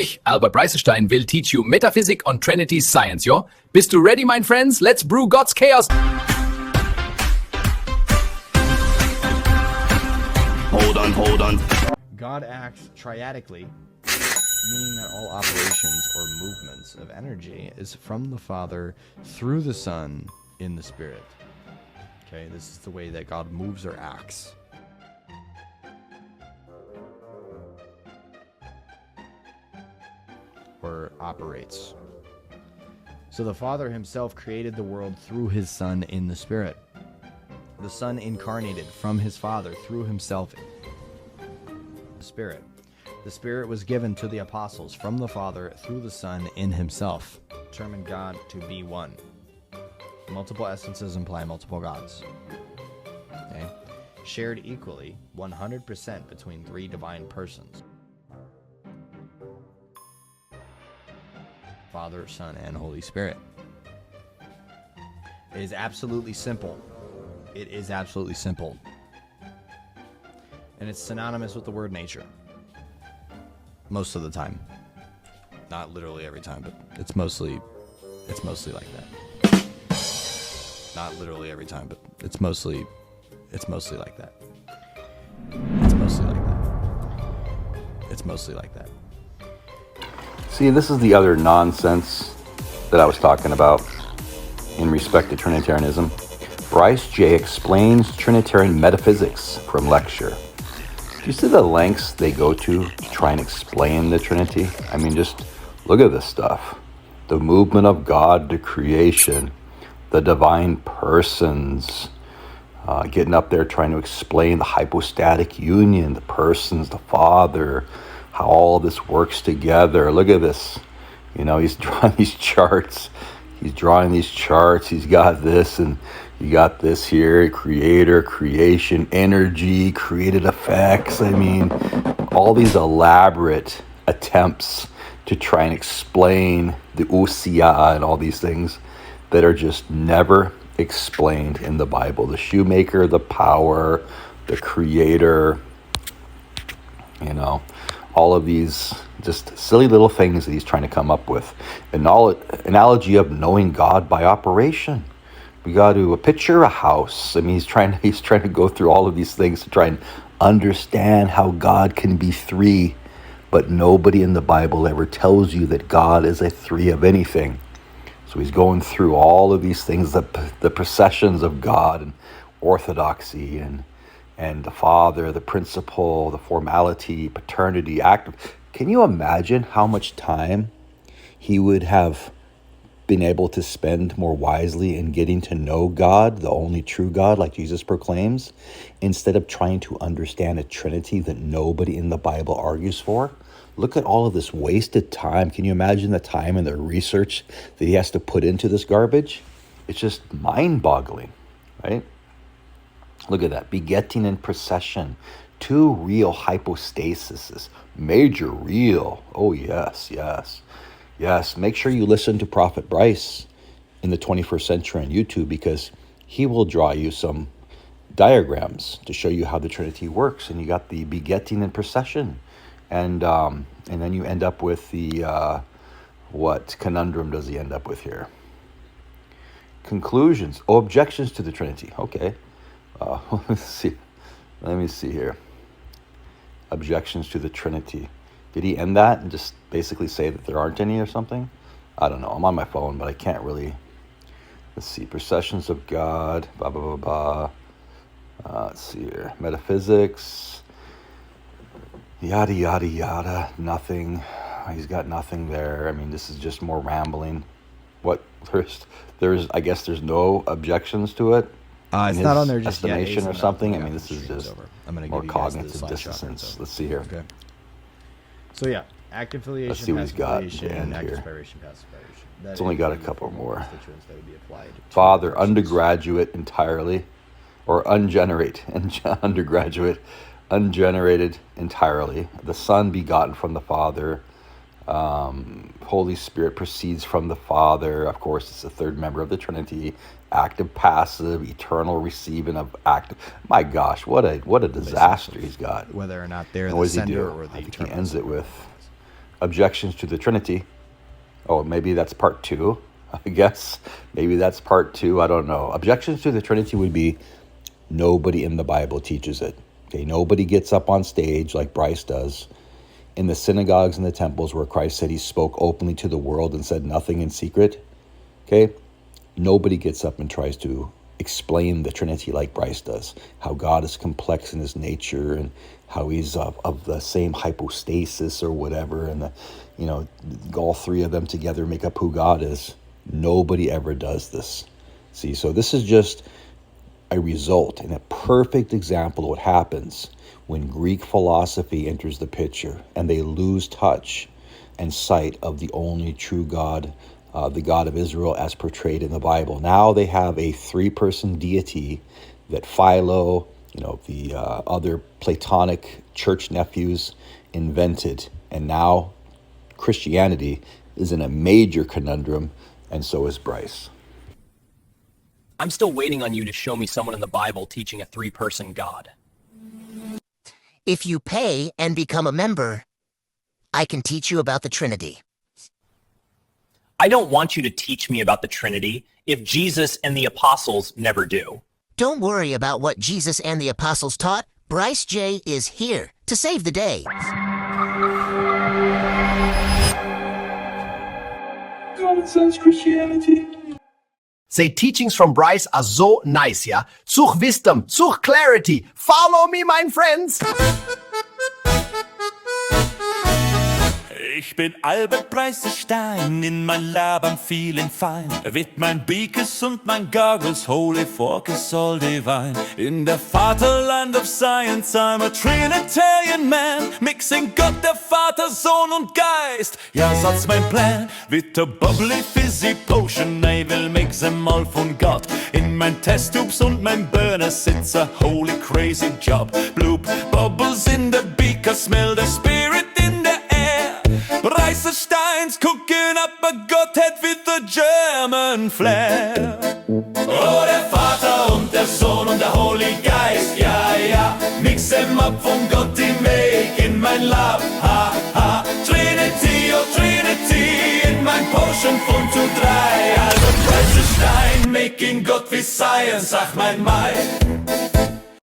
Ich, Albert Brycenstein, will teach you Metaphysik on Trinity Science, yo? Bist du ready, my friends? Let's brew God's chaos. Hold on. God acts triadically, meaning that all operations or movements of energy is from the Father through the Son in the Spirit. Okay, this is the way that God moves or acts. Or operates. So the Father himself created the world through his Son in the Spirit. The Son incarnated from his Father through himself in the Spirit. The Spirit was given to the apostles from the Father through the Son in himself. Determined God to be one. Multiple essences imply multiple gods. Okay? Shared equally, 100% between three divine persons. Father, Son, and Holy Spirit. It is absolutely simple. It is absolutely simple. And it's synonymous with the word nature. Most of the time. Not literally every time, but it's mostly like that. Not literally every time, but it's mostly like that. It's mostly like that. It's mostly like that. See, this is the other nonsense that I was talking about in respect to Trinitarianism. Bryce J. explains Trinitarian metaphysics from lecture. Do you see the lengths they go to try and explain the Trinity? I mean, just look at this stuff. The movement of God to creation, the divine persons, getting up there trying to explain the hypostatic union, the persons, the Father, how all this works together. Look at this. You know, he's drawing these charts. He's got this, and you got this here, creator, creation, energy, created effects. I mean, all these elaborate attempts to try and explain the ousia and all these things that are just never explained in the Bible. The shoemaker, the power, the creator, you know, all of these just silly little things that he's trying to come up with. Analogy of knowing God by operation. We got to picture a house. I mean, he's trying to go through all of these things to try and understand how God can be three, but nobody in the Bible ever tells you that God is a three of anything. So he's going through all of these things, the processions of God and orthodoxy and the Father, the principle, the formality, paternity, active. Can you imagine how much time he would have been able to spend more wisely in getting to know God, the only true God, like Jesus proclaims, instead of trying to understand a Trinity that nobody in the Bible argues for? Look at all of this wasted time. Can you imagine the time and the research that he has to put into this garbage? It's just mind-boggling, right? Look at that. Begetting and procession. Two real hypostases. Major real. Oh, yes. Make sure you listen to Prophet Bryce in the 21st Century on YouTube, because he will draw you some diagrams to show you how the Trinity works. And you got the begetting and procession. And then you end up with the, what conundrum does he end up with here? Conclusions. Oh, objections to the Trinity. Okay. Let me see here. Objections to the Trinity. Did he end that and just basically say that there aren't any or something? I don't know. I'm on my phone, but I can't really. Let's see. Processions of God. Blah, blah, blah, blah. Let's see here. Metaphysics. Yada, yada, yada. Nothing. He's got nothing there. I mean, this is just more rambling. What? I guess there's no objections to it. It's not on there just yet. Estimation or something. I mean, this is just I'm gonna more give you guys the cognitive slideshow dissonance. Let's see here. Okay. So yeah, active filiation, Let's see what he's got passive at the end active here. spiration, passive spiration. That It's only is got a the couple formal more. constituents that would be applied to Father, persons. undergraduate entirely, or ungenerated entirely. The Son begotten from the Father. Holy Spirit proceeds from the Father. Of course, it's the third member of the Trinity. Active, passive, eternal receiving of active. My gosh, what a disaster he's got. Whether or not they're And the what does he sender do? or the I think he eternal ends it with objections to the Trinity. Oh, maybe that's part 2, I guess. Maybe that's part 2, I don't know. Objections to the Trinity would be nobody in the Bible teaches it. Okay, nobody gets up on stage like Bryce does in the synagogues and the temples where Christ said he spoke openly to the world and said nothing in secret. Okay, nobody gets up and tries to explain the Trinity like Bryce does, how God is complex in his nature and how he's of the same hypostasis or whatever, and all three of them together make up who God is. Nobody ever does this. See, so this is just a result and a perfect example of what happens when Greek philosophy enters the picture and they lose touch and sight of the only true God, the God of Israel as portrayed in the Bible. Now they have a 3-person deity that Philo, the other Platonic church nephews invented. And now Christianity is in a major conundrum, and so is Bryce. I'm still waiting on you to show me someone in the Bible teaching a 3-person God. If you pay and become a member, I can teach you about the Trinity. I don't want you to teach me about the Trinity if Jesus and the apostles never do. Don't worry about what Jesus and the apostles taught. Bryce J is here to save the day. Common sense Christianity. Say teachings from Bryce are so nice, yeah? Such wisdom, such clarity. Follow me, mein friends. Ich bin Albert Brycenstein, in mein Labern vielen fein. With mein Beakers und mein Goggles, holy focus all divine. In the Vaterland of Science, I'm a Trinitarian man. Mixing Gott, der Vater, Sohn und Geist. Ja, that's mein Plan. With a bubbly fizzy potion, I will make them all von Gott. In mein Testtubes und mein Burner sits a holy crazy job. Bloop, bubbles in the beaker, smell the spirit in the air. Brycenstein'S cooking up a Godhead with a German flair. Oh, der Vater und der Sohn und der Holy Geist, ja, ja. Mix em up von Gott die Make in mein Lab, ha, ha. Trinity, oh Trinity, in mein Potion von zu 3. Also Brycenstein, making God with Science, ach mein Mai.